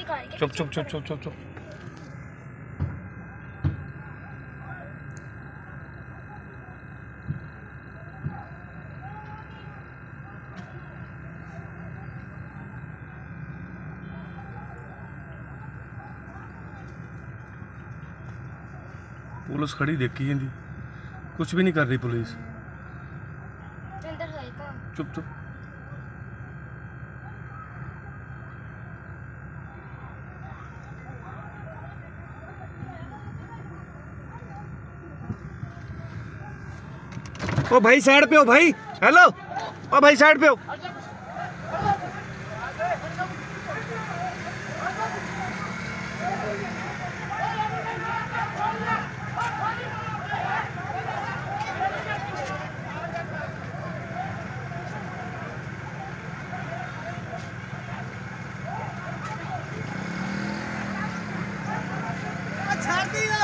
चुप चुप चुप चुप चुप चुप। पुलिस खड़ी देखी है, कुछ भी नहीं कर रही पुलिस। चुप चुप। ओ भाई साइड पे हो भाई। हेलो ओ भाई साइड पे हो। छाती दो।